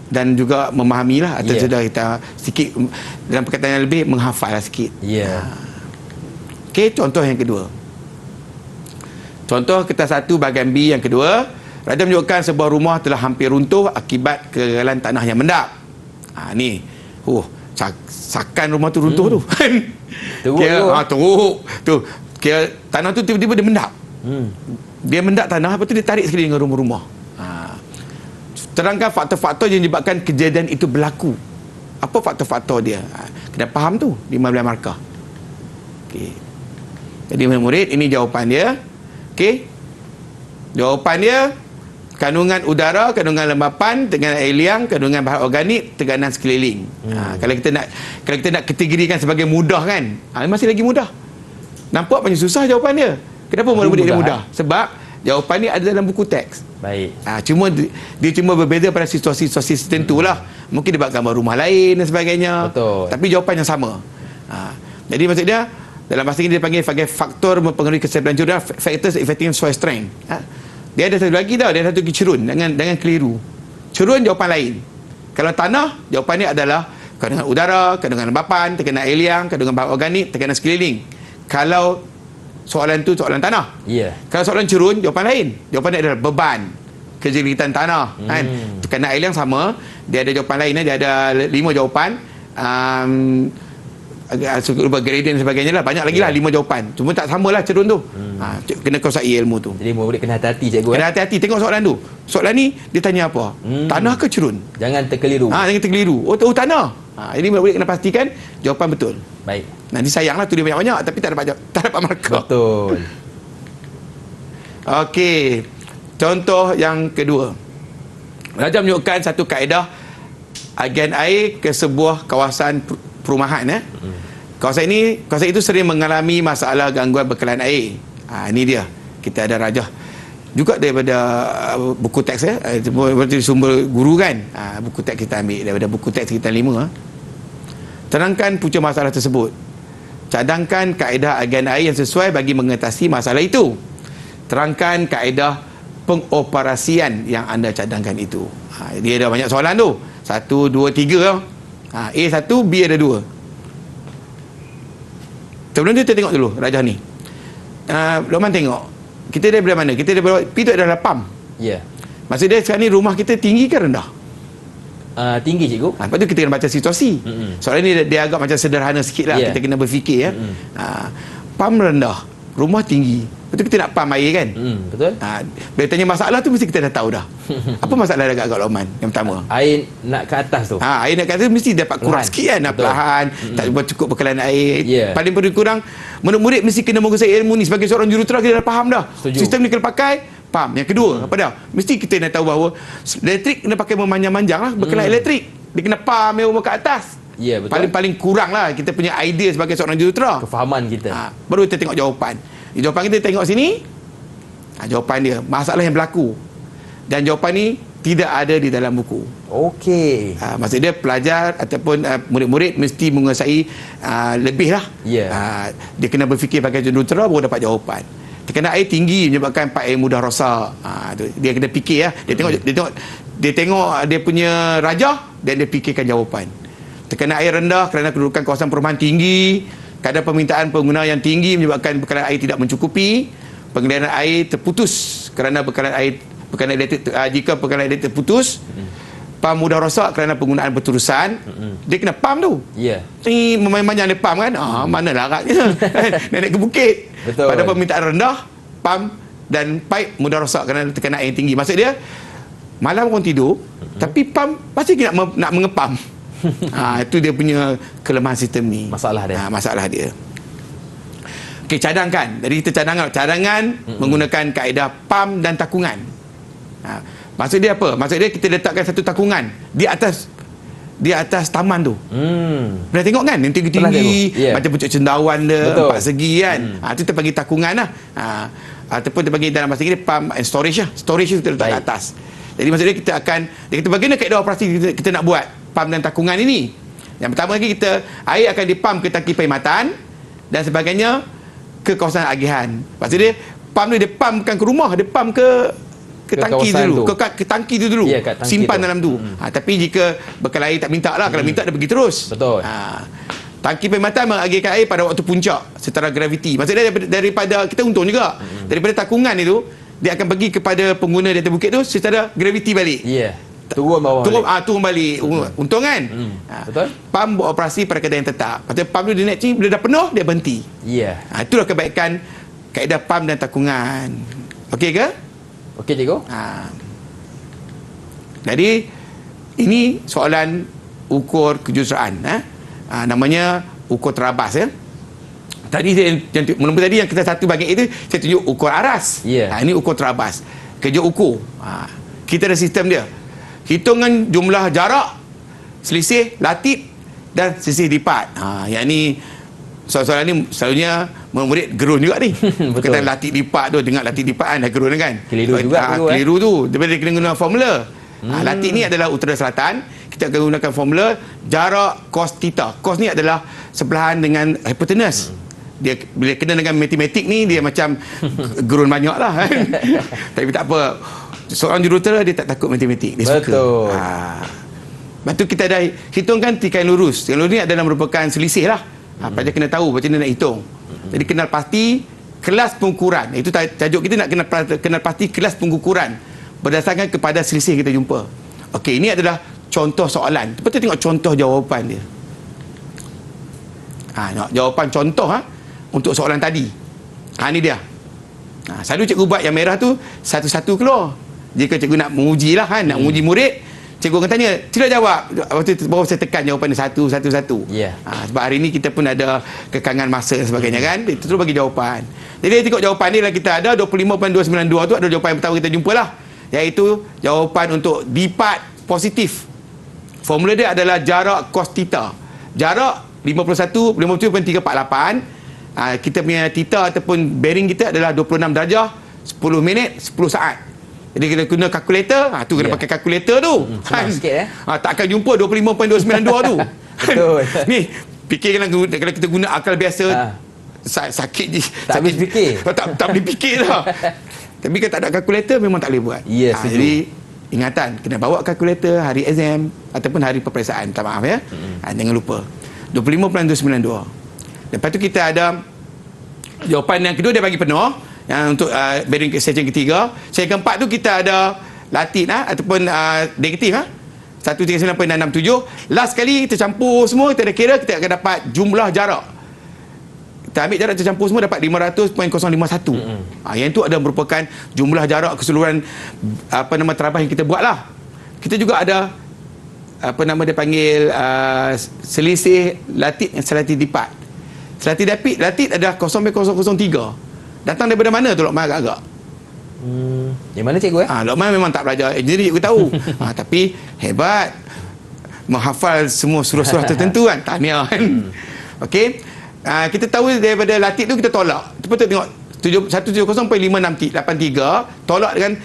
dan juga memahamilah atau sudah kita sikit dalam perkataan yang lebih menghafal sikit. Okey, contoh yang kedua. Contoh kertas 1 bahagian B yang kedua. Raja menunjukkan sebuah rumah telah hampir runtuh akibat kegagalan tanah yang mendap. Ni. Sakan rumah tu runtuh tu. Teruk. Teruk. Tu. Kira tanah tu tiba-tiba dia mendap. Dia mendap tanah, lepas tu dia tarik sekali dengan rumah-rumah. Terangkan faktor-faktor yang menyebabkan kejadian itu berlaku. Apa faktor-faktor dia? Kena faham tu. 15 markah. Okey. Jadi murid, ini jawapan dia. Okey. Jawapan dia, kandungan udara, kandungan lembapan, tekanan air liang, kandungan bahan organik, tekanan sekeliling. Kalau kita nak kategorikan sebagai mudah kan, masih lagi mudah. Nampak macam susah jawapan dia. Kenapa murid-murid dia mudah? Sebab jawapan ni ada dalam buku teks. Baik. Cuma dia cuma berbeza pada situasi-situasi tertentu lah. Mungkin dia buat gambar rumah lain dan sebagainya. Betul. Tapi jawapan yang sama. Jadi maksudnya dalam bahasa Inggeris dia panggil sebagai faktor mempengaruhi keseimbangan jurang, factors affecting soil strength. Dia ada satu lagi tau, dia ada satu cerun, jangan keliru. Cerun jawapan lain. Kalau tanah, jawapannya adalah kandungan udara, kandungan lembapan, tekanan air liang, kandungan bahan organik, tekanan sekeliling. Kalau soalan tu soalan tanah. Kalau soalan cerun, jawapan lain. Jawapannya adalah beban, kejelitan tanah. Kan? Tekanan air liang sama, dia ada jawapan lain, dia ada 5 jawapan. Gradient sebagainya lah, banyak lagi lah 5 jawapan. Cuma tak samalah cerun tu. Kena kuasai ilmu tu. Jadi murid kena hati-hati cikgu. Kena hati-hati tengok soalan tu. Soalan ni dia tanya apa? Tanah ke cerun? Jangan terkeliru. Jangan terkeliru. Oh tanah. Ini murid kena pastikan jawapan betul. Baik. Nanti sayanglah tu dia banyak-banyak tapi tak dapat markah. Betul. Okey. Contoh yang kedua. Raja menunjukkan satu kaedah agen air ke sebuah kawasan perumahan. Kawasan itu sering mengalami masalah gangguan bekalan air. Ini dia. Kita ada rajah juga daripada buku teks berarti sumber guru kan. Buku teks kita ambil daripada buku teks kita 5. Terangkan punca masalah tersebut. Cadangkan kaedah agen air yang sesuai bagi mengatasi masalah itu. Terangkan kaedah pengoperasian yang anda cadangkan itu. Dia ada banyak soalan tu. 1, 2, 3 A1, B ada 2. Sebelum tu kita tengok dulu rajah ni. Luqman tengok. Kita daripada mana? Kita daripada P tu adalah pam. Ya. Maksud dia sekarang ni rumah kita tinggi ke rendah? Tinggi cikgu. Lepas tu kita kena baca situasi. Soalan ni dia agak macam sederhana sikit lah. Kita kena berfikir ya. Pam rendah, rumah tinggi. Lepas tu kita nak pam air kan. Betul. Bila tanya masalah tu mesti kita dah tahu dah. Apa masalah dekat Lokman yang pertama? Air nak ke atas tu. Air nak kata mesti dapat kurang Perlahan. sikit kan. Perlahan, tak cukup bekalan air. Ya. Paling kurang murid-murid mesti kena menguasai ilmu ni. Sebagai seorang jurutera kita dah faham dah. Setuju. Sistem ni kena pakai, faham. Yang kedua, apa dah? Mesti kita nak tahu bahawa elektrik kena pakai memanjang-manjang lah. Bekalan elektrik. Dia kena faham yang ke atas. Ya, betul. Paling kurang lah kita punya idea sebagai seorang jurutera. Kefahaman kita. Baru kita tengok jawapan. Jawapan kita tengok sini. Jawapan dia, masalah yang berlaku. Dan jawapan ni tidak ada di dalam buku. Okey. Maksud dia pelajar ataupun murid-murid mesti menguasai lebih lah. Ya. Dia kena berfikir pakai jurutera baru dapat jawapan. Tekanan air tinggi menyebabkan pipe air mudah rosak. Dia kena fikir ya. Dia tengok dia punya rajah dan dia fikirkan jawapan. Tekanan air rendah kerana kedudukan kawasan perumahan tinggi. Kadar permintaan pengguna yang tinggi menyebabkan bekalan air tidak mencukupi. Pengaliran air terputus kerana bekalan elektrik jika bekalan elektrik terputus. Pam mudah rosak kerana penggunaan berterusan. Dia kena pam tu. Ya. Ni memanjang dia pam kan. Mana laratnya. Naik ke bukit. Betul. Pada permintaan rendah, pam dan pipe mudah rosak kerana tekanan air tinggi. Maksud dia malam orang tidur, tapi pam pasti nak mengepam. Itu dia punya kelemahan sistem ni. Masalah dia. Masalah dia. Okey, cadangkan. Jadi kita cadangan menggunakan kaedah pam dan takungan. Maksud dia apa? Maksud dia kita letakkan satu takungan di atas taman tu. Pernah tengok kan? Yang tinggi-tinggi, Yeah. macam pucuk cendawan dia, Betul. 4 segi kan. Itu kita panggil takungan lah. Ataupun kita panggil dalam bahasa Inggeris pump and storage lah. Storage tu kita letak kat atas. Jadi maksudnya kita bagaimana kaedah operasi kita nak buat pump dan takungan ini. Yang pertama lagi air akan dipump ke tangki perkhidmatan dan sebagainya ke kawasan agihan. Maksudnya pump ni dia pump bukan ke rumah, dia pump ke tangki dulu. Ke tangki tu dulu. Ya, kat tangki simpan tu. dalam tu. Tapi jika bekalan air tak minta lah. Kalau minta dia pergi terus. Betul. Tangki perkhidmatan mengagihkan air pada waktu puncak secara graviti. Maksudnya daripada kita untung juga. Daripada takungan itu, dia akan pergi kepada pengguna di atas bukit tu secara graviti balik. Ya. Turun bawah. Turun balik. Untung kan? Betul. Pam beroperasi pada keadaan yang tetap. Maksudnya pam tu dia naik bila dah penuh, dia berhenti. Ya. Itulah kebaikan kaedah pam dan takungan. Okey ke? Okey, cikgu. Jadi ini soalan ukur kejuruteraan. Namanya ukur terabas ya. Tadi yang kita satu bahagian itu saya tunjuk ukur aras. Ya. Ini ukur terabas. Kerja ukur. Kita ada sistem dia. Hitungan jumlah jarak, selisih latip dan selisih lipat. Yang ni soalan ni selalunya murid gerun juga ni. Berkaitan latip lipat tu, dengar latip lipat kan dah gerun kan. Keliru juga keliru tu. Dia kena guna formula. Latip ni adalah utara selatan. Kita akan gunakan formula jarak cos theta. Cos ni adalah sebelahan dengan hypotenuse. Dia bila kena dengan matematik ni dia macam gerun banyak lah kan. Tapi tak apa. Seorang jurutera dia tak takut matematik. Dia Betul. suka. Lepas tu kita dah hitungkan tikai lurus. Tikai lurus ni adalah merupakan selisih lah. Pelajar kena tahu macam mana nak hitung. Jadi kenal pasti kelas pengukuran. Itu tajuk kita nak kenal pasti kelas pengukuran berdasarkan kepada selisih yang kita jumpa. Okey, ini adalah contoh soalan. Lepas tu tengok contoh jawapan dia. Jawapan contoh untuk soalan tadi. Ini dia. Selalu cikgu buat yang merah tu satu-satu keluar. Jika cikgu nak menguji lah kan, nak menguji murid, cikgu akan tanya, sila jawab. Baru saya tekan jawapan dia satu-satu. Yeah. Sebab hari ni kita pun ada kekangan masa dan sebagainya kan. Dia terus bagi jawapan. Jadi tengok jawapan ni lah kita ada 25.292 tu ada jawapan yang pertama kita jumpa lah. Iaitu jawapan untuk D-part positif. Formula dia adalah jarak cos theta. Jarak 57.348. Kita punya theta ataupun bearing kita adalah 26 darjah, 10 minit, 10 saat. Jadi kita guna kalkulator, tu kena pakai kalkulator tu. Senang sikit takkan jumpa 25.292 tu. Betul. Ni, fikirkan kalau kita guna akal biasa, sakit je. Tak habis fikir. Tak boleh fikir lah. Tapi kalau tak ada kalkulator memang tak boleh buat. Ya, jadi ingatan, kena bawa kalkulator hari exam ataupun hari peperiksaan. Minta maaf ya. Jangan lupa. 25.292. Lepas tu kita ada jawapan yang kedua dia bagi penuh. Yang untuk bearing section ketiga. Section keempat tu kita ada latin ataupun negatif 139.667. Last sekali kita campur semua, kita dah kira, kita akan dapat jumlah jarak. Kita ambil jarak tercampur semua dapat 500.051. Yang itu ada merupakan jumlah jarak keseluruhan terabas yang kita buat lah. Kita juga ada dia panggil selisih latit dan selisih lipat. Selisih latit adalah 0.003. Datang daripada mana tu Lokman agak-agak? Yang mana cikgu Lokman memang tak belajar engineering, cikgu tahu. Tapi hebat, menghafal semua surah-surah tertentu kan. Tahniah kan. Okey. Kita tahu daripada latit tu kita tolak. Kita tengok 170.583 tolak dengan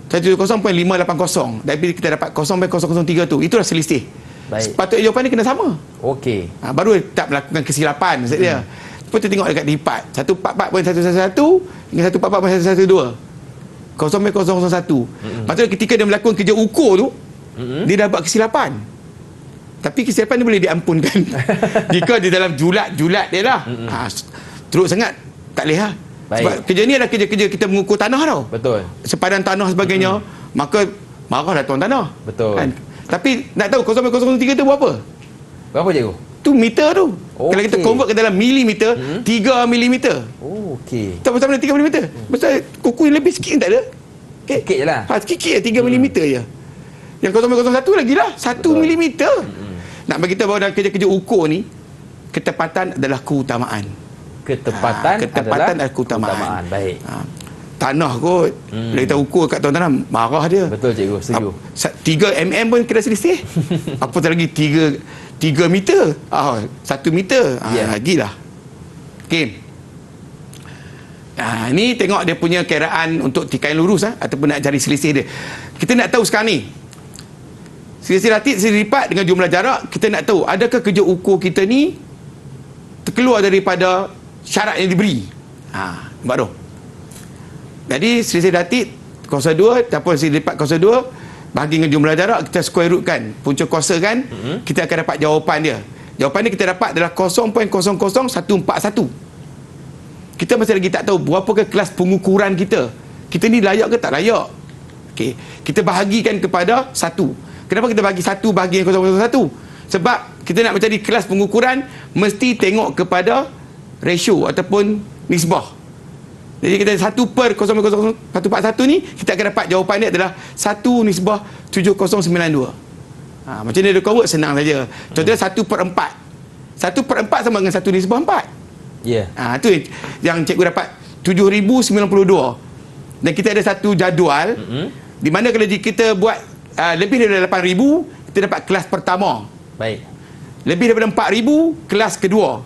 170.580. Dari kita dapat 0.003 tu. Itulah selisih. Baik. Sepatutnya jawapan ni kena sama. Okey. Baru tak melakukan kesilapan maksud dia. Kita tengok dekat lipat 144.111 dengan 144.112. 0.001. Maksudnya ketika dia melakukan kerja ukur tu, dia dah buat kesilapan. Tapi kesilapan dia boleh diampunkan jika di dalam julat dia lah. Teruk sangat tak boleh lah. Sebab kerja ni adalah kerja-kerja kita mengukur tanah tau. Betul. Sepadan tanah sebagainya, maka marahlah tuan tanah. Betul. Kan? Tapi nak tahu 0.003 tu berapa? Berapa cikgu? Tu meter tu. Okey. Kalau kita convert ke dalam milimeter, 3 milimeter. Okey. Tak betul 3 milimeter. Besar kuku yang lebih sikit tak ada. Okay. Sikit je lah. Sikit je 3 milimeter je. Yang 0.01 lagi lah 1 milimeter. Nak bagi kita bahawa dalam kerja-kerja ukur ni, ketepatan adalah keutamaan. Ketepatan adalah keutamaan. Baik. Tanah kot. Bila kita ukur kat tuan tanah, marah dia. Betul cikgu, setuju. 3 mm pun kena selisih. Apatah lagi 3 meter. 1 meter. Lagilah. Okey. Ni tengok dia punya kiraan untuk tikai lurus ataupun nak cari selisih dia. Kita nak tahu sekarang ni, selisih latit, selisih lipat dengan jumlah jarak, kita nak tahu adakah kerja ukur kita ni terkeluar daripada syarat yang diberi. Nampak tu. Jadi selisih latit 0.2 ataupun selisih lipat 0.2 bahagi dengan jumlah jarak, kita square root kan, punca kuasa kan, kita akan dapat jawapan dia. Jawapan ni kita dapat adalah 0.00141. Kita masih lagi tak tahu berapakah kelas pengukuran kita. Kita ni layak ke tak layak. Okey, kita bahagikan kepada 1. Kenapa kita bagi 1 bahagi 0.01? Sebab kita nak mencari kelas pengukuran, mesti tengok kepada ratio ataupun nisbah. Jadi kita 1/0.141 ni, kita akan dapat jawapan dia adalah 1/7092. Macam ni dia convert senang saja. Contohnya 1/4. 1/4 sama dengan 1/4. Ya. Itu yang cikgu dapat 7,092. Dan kita ada satu jadual di mana kalau kita buat lebih daripada 8,000, kita dapat kelas pertama. Baik. Lebih daripada 4,000, kelas kedua.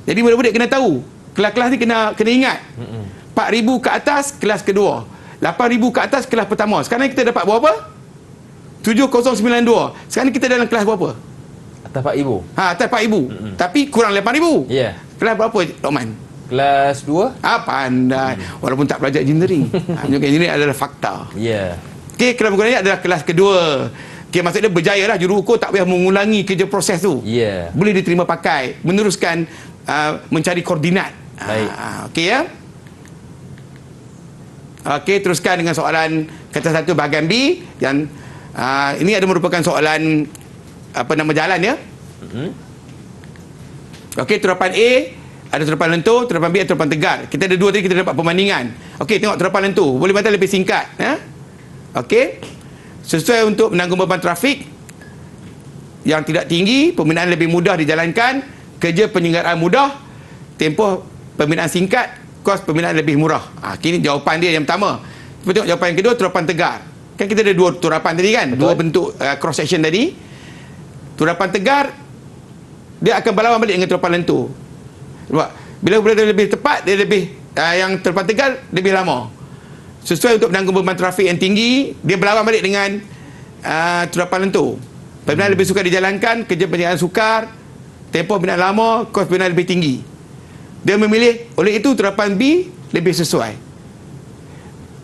Jadi budak-budak kena tahu, kelas-kelas ni kena ingat. 4,000 ke atas, kelas kedua. 8,000 ke atas, kelas pertama. Sekarang kita dapat berapa? 7,092. Sekarang kita dalam kelas berapa? Atas 4,000. Atas 4,000. Tapi kurang 8,000. Ya. Kelas berapa, Lokman? Kelas 2. Pandai. Walaupun tak belajar engineering. Engineering adalah fakta. Ya. Okey, kelas pengukuran adalah kelas kedua. Okey, maksudnya berjaya lah. Juru ukur tak payah mengulangi kerja proses tu. Ya. Boleh diterima pakai. Meneruskan mencari koordinat. Baik. Okey ya. Okey, teruskan dengan soalan kata satu bahagian B. Yang ini ada merupakan soalan jalan ya. Okey, terapan A ada terapan lentur, terapan B ada terapan tegar. Kita ada dua tadi, kita dapat perbandingan. Okey, tengok terapan lentur. Boleh bantu lebih singkat. Okey. Sesuai untuk menanggung beban trafik yang tidak tinggi, pembinaan lebih mudah dijalankan, kerja penyelenggaraan mudah, tempoh pembinaan singkat, kos pembinaan lebih murah. Kini jawapan dia yang pertama. Kita tengok jawapan yang kedua, terapan tegar. Kan kita ada dua terapan tadi kan? Betul. Dua bentuk cross section tadi. Terapan tegar dia akan berlawan balik dengan terapan lentur. Sebab bila dia lebih tepat, dia lebih yang terapan tegar lebih lama. Sesuai untuk menanggung beban trafik yang tinggi, dia berlawan balik dengan terapan lentur. Pembinaan lebih sukar dijalankan, kerja penjagaan sukar, tempoh pembinaan lama, kos pembinaan lebih tinggi. Dia memilih, oleh itu terapan B lebih sesuai.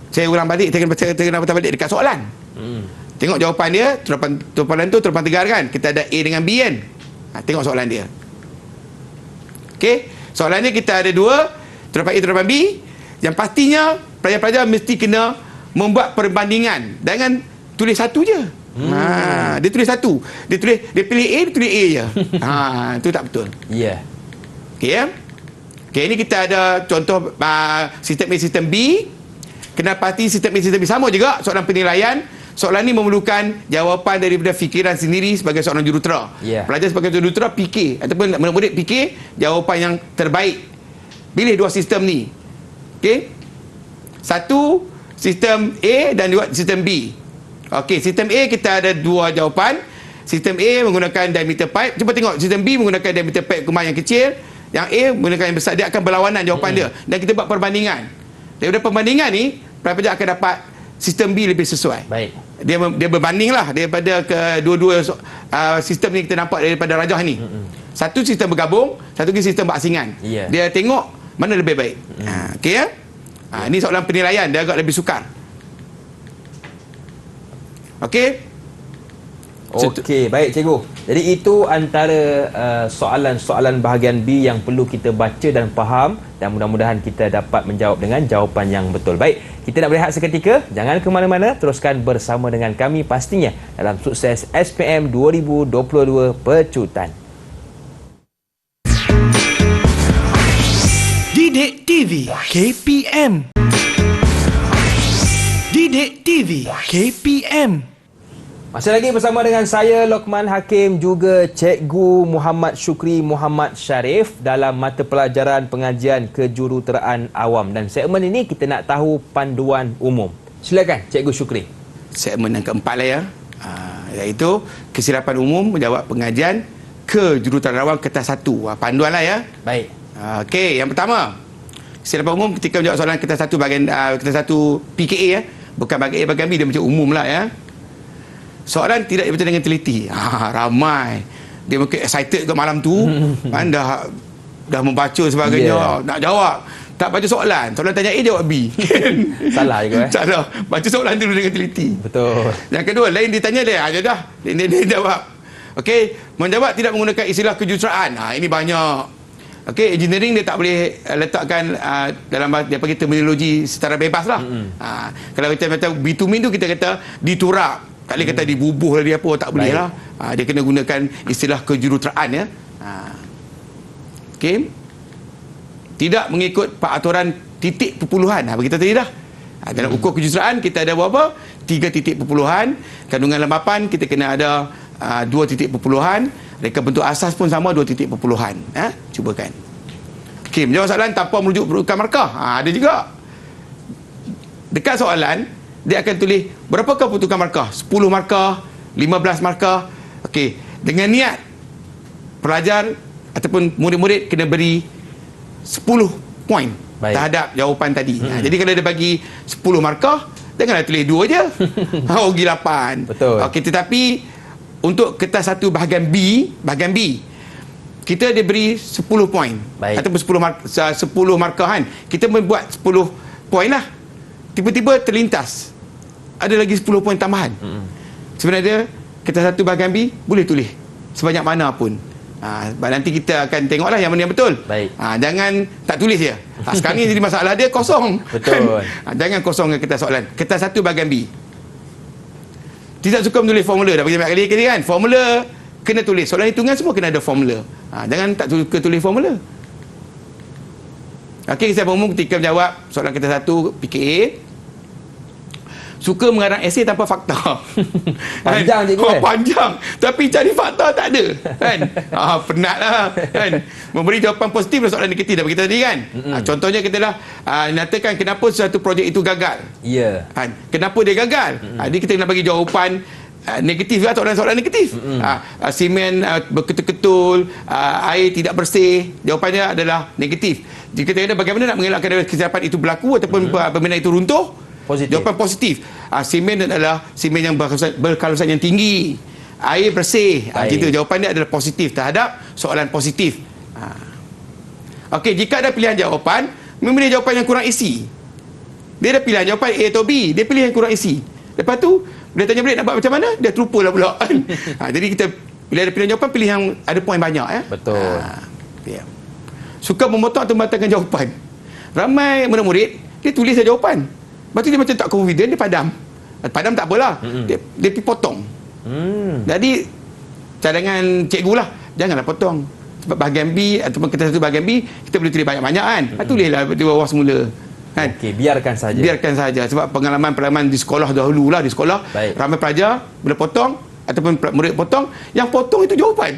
Saya ulang balik, saya kena patah balik dekat soalan. Tengok jawapan dia, terapan lentur, terapan tegar kan? Kita ada A dengan B kan? Tengok soalan dia. Okey, soalannya kita ada dua, terapan A, terapan B. Yang pastinya pelajar-pelajar mesti kena membuat perbandingan. Jangan tulis satu je. Dia tulis satu. Dia pilih A, dia tulis A je. Itu tak betul. Ya. Okey ya. Okey, ini kita ada contoh sistem A, sistem B. Kena pasti sistem A, sistem B sama juga soalan penilaian. Soalan ni memerlukan jawapan daripada fikiran sendiri sebagai seorang jurutera. Pelajar sebagai jurutera fikir ataupun murid fikir jawapan yang terbaik. Pilih dua sistem ni. Okey. Satu sistem A dan dua sistem B. Okey, sistem A kita ada dua jawapan. Sistem A menggunakan diameter pipe. Cuba tengok sistem B menggunakan diameter pipe kemah yang kecil. Yang A menggunakan yang besar. Dia akan berlawanan jawapan dia. Dan kita buat perbandingan. Daripada perbandingan ni, pelajar akan dapat sistem B lebih sesuai. Baik. Dia berbanding lah daripada kedua-dua sistem ni kita nampak daripada rajah ni. Satu sistem bergabung, satu lagi sistem berasingan. Dia tengok mana lebih baik. Okey ya? Ini soalan penilaian, dia agak lebih sukar. Okey? Okey, baik cikgu. Jadi itu antara soalan-soalan bahagian B yang perlu kita baca dan faham, dan mudah-mudahan kita dapat menjawab dengan jawapan yang betul. Baik, kita nak berehat seketika. Jangan ke mana-mana, teruskan bersama dengan kami pastinya dalam Sukses SPM 2022 Pecutan. Didik TV KPM. Didik TV KPM. Masih lagi bersama dengan saya Lokman Hakim, juga Cikgu Muhammad Syukri Muhammad Sharif dalam mata pelajaran pengajian kejuruteraan awam. Dan segmen ini kita nak tahu panduan umum. Silakan Cikgu Syukri. Segmen yang keempat lah ya, iaitu kesilapan umum menjawab pengajian kejuruteraan awam kertas 1. Panduan lah ya. Baik. Okey, yang pertama, kesilapan umum ketika menjawab soalan kertas 1 bahagian kertas 1 PKA ya. Bukan bahagian A, bahagian B, dia macam umum lah ya. Soalan tidak dibaca dengan teliti. Ramai. Dia mungkin excited ke malam tu. Kan dah membaca sebagainya. Nak jawab. Tak baca soalan. Soalan tanya A, jawab B. Salah juga. Salah. Baca soalan dulu dengan teliti. Betul. Yang kedua, lain ditanya dia. Dah. Dia jawab. Okey. Menjawab tidak menggunakan istilah kejuruteraan. Ini banyak. Okey. Engineering dia tak boleh letakkan dalam dia panggil terminologi secara bebas lah. Kalau kita kata bitumin tu, kita kata diturap. Tak boleh kata dibubuh lah dia apa, tak boleh lah. Dia kena gunakan istilah kejuruteraan ya. Okey. Tidak mengikut peraturan titik perpuluhan. Bagi kita tadi dah. Dalam ukur kejuruteraan kita ada berapa? 3 titik perpuluhan. Kandungan lembapan kita kena ada 2 titik perpuluhan. Reka bentuk asas pun sama 2 titik perpuluhan. Cuba kan. Okey, menjawab soalan tanpa merujuk perlukan markah. Ada juga. Dekat soalan dia akan tulis berapakah peruntukan markah? 10 markah, 15 markah. Okey, dengan niat pelajar ataupun murid-murid kena beri 10 poin terhadap jawapan tadi. Jadi kalau dia bagi 10 markah, janganlah tulis 2 je. Rugi 8. Betul. Okey, tetapi untuk kertas 1 bahagian B, kita dia beri 10 poin. Ataupun 10 markah kan. Kita membuat 10 poin lah. Tiba-tiba terlintas ada lagi 10 poin tambahan. Sebenarnya kertas 1 bahagian B boleh tulis sebanyak mana pun. Nanti kita akan tengoklah yang mana yang betul. Jangan tak tulis je. Sekarang ni jadi masalah dia kosong. Betul. Jangan kosongkan kertas soalan. Kertas 1 bahagian B. Tidak suka menulis formula. Dah bagi banyak kali kan. Formula kena tulis. Soalan hitungan semua kena ada formula. Jangan tak suka tulis formula. Okey, saya umum ketika menjawab soalan kertas 1 PKA, suka mengarang esei tanpa fakta. Panjang cikgu kan? Panjang. Tapi cari fakta tak ada. Kan? Penat lah. Kan? Memberi jawapan positif dan soalan negatif dah kita tadi kan? Contohnya kita dah nyatakan kenapa satu projek itu gagal. Kan? Kenapa dia gagal? Jadi kita nak bagi jawapan negatif lah, soalan-soalan negatif. Simen berketul-ketul, air tidak bersih, jawapannya adalah negatif. Jika kita bagaimana nak mengelakkan kesilapan itu berlaku ataupun permainan itu runtuh, jawapan positif. Simen adalah simen yang berkalusan yang tinggi, air bersih. Gitu. Jawapan dia adalah positif terhadap soalan positif. Okey, jika ada pilihan jawapan, memilih jawapan yang kurang isi. Dia ada pilihan jawapan A atau B, dia pilih yang kurang isi. Lepas tu dia tanya balik nak buat macam mana, dia terlupa lah pula. Jadi kita bila ada pilihan jawapan, pilih yang ada poin banyak. Betul. Suka memotong atau membatalkan jawapan. Ramai murid-murid dia tulis jawapan. Lepas tu dia macam tak confident, dia padam. Padam tak apalah. Dia pergi potong. Jadi cadangan cikgu lah, janganlah potong. bahagian B ataupun kertas satu bahagian B, kita boleh tulis banyak-banyak kan. Tulislah di bawah semula. Kan? Okey, biarkan saja. Biarkan saja. Sebab pengalaman di sekolah dahululah, di sekolah Baik. ramai pelajar bila potong ataupun murid potong, yang potong itu jawapan.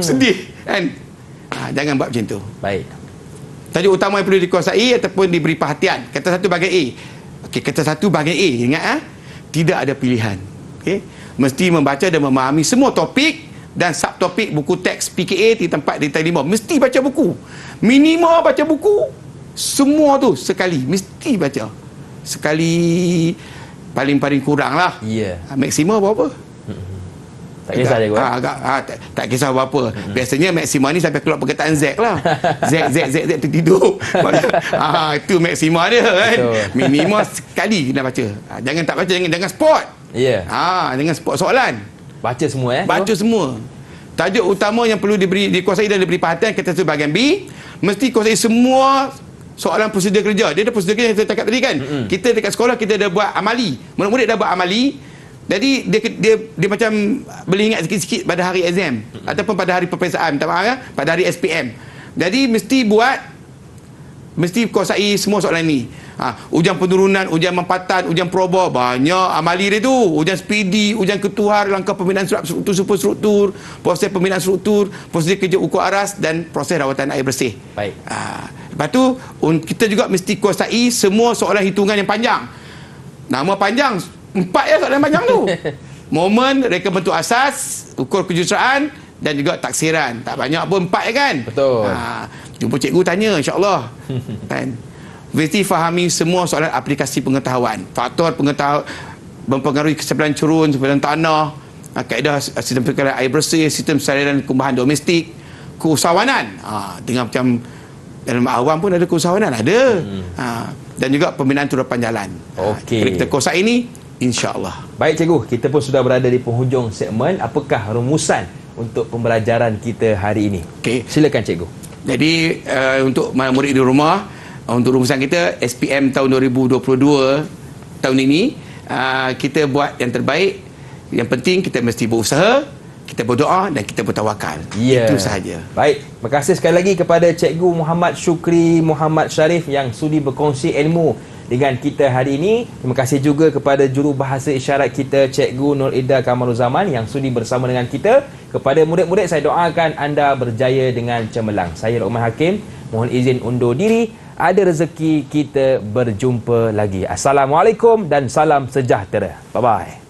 Sedih kan. Jangan buat macam tu. Baik. Tajuk utama yang perlu dikuasai ataupun diberi perhatian. Kata satu bahagian A. Okey, kata satu bahagian A. Ingat tidak ada pilihan. Okey. Mesti membaca dan memahami semua topik dan subtopik buku teks PKA di tempat di Telimo. Mesti baca buku. Minimal baca buku. Semua tu sekali. Mesti baca. Sekali paling kurang lah. Ya. Maksimal berapa? Tak kisah cikgu. Tak kisah berapa. Biasanya maksima ni sampai keluar perkataan Z lah. Z tertidur. Itu maksima dia kan. Betul. Minimal sekali kena baca. Jangan tak baca, jangan spot. Ya. Jangan spot soalan. Baca semua Baca semua. Tajuk utama yang perlu dikuasai dan diberi perhatian kata tu bahagian B, mesti kuasai semua soalan prosedur kerja. Dia ada prosedur kerja yang saya cakap tadi kan. Kita dekat sekolah kita dah buat amali. Murid-murid dah buat amali. Jadi dia macam boleh ingat sikit-sikit pada hari exam ataupun pada hari peperiksaan, minta maaf pada hari SPM. Jadi mesti kuasai semua soalan ni. Ujian penurunan, ujian mempatan, ujian proba, banyak amali dia tu. Ujian speedy, ujian ketuhar, langkah pembinaan struktur, superstruktur, proses pembinaan struktur, proses kerja ukur aras dan proses rawatan air bersih. Baik. Lepas tu kita juga mesti kuasai semua soalan hitungan yang panjang. Nama panjang 4 soalan panjang tu. Momen, reka bentuk asas, ukur kejuruteraan dan juga taksiran. Tak banyak pun 4 kan? Betul. Jumpa cikgu tanya insya-Allah. Kan? Mesti fahami semua soalan aplikasi pengetahuan. Faktor pengetahuan mempengaruhi keseimbangan curun, keseimbangan tanah, kaedah sistem pengekalan air bersih, sistem saliran kumbahan domestik, keusahawanan. Dengan macam dalam awam pun ada keusahawanan, ada. Dan juga pembinaan turunan jalan. Okey. Kalau kita kuasai ini, insya-Allah. Baik cikgu, kita pun sudah berada di penghujung segmen. Apakah rumusan untuk pembelajaran kita hari ini? Okey. Silakan cikgu. Jadi untuk murid di rumah, untuk rumusan kita SPM tahun 2022 tahun ini, kita buat yang terbaik. Yang penting kita mesti berusaha, kita berdoa dan kita bertawakal. Ya. Itu sahaja. Baik, terima kasih sekali lagi kepada Cikgu Muhammad Syukri Muhammad Sharif yang sudi berkongsi ilmu dengan kita hari ini. Terima kasih juga kepada jurubahasa isyarat kita Cikgu Nur Ida Kamaruzaman yang sudi bersama dengan kita. Kepada murid-murid, saya doakan anda berjaya dengan cemerlang. Saya Luqman Hakim, mohon izin undur diri. Ada rezeki kita berjumpa lagi. Assalamualaikum dan salam sejahtera. Bye-bye.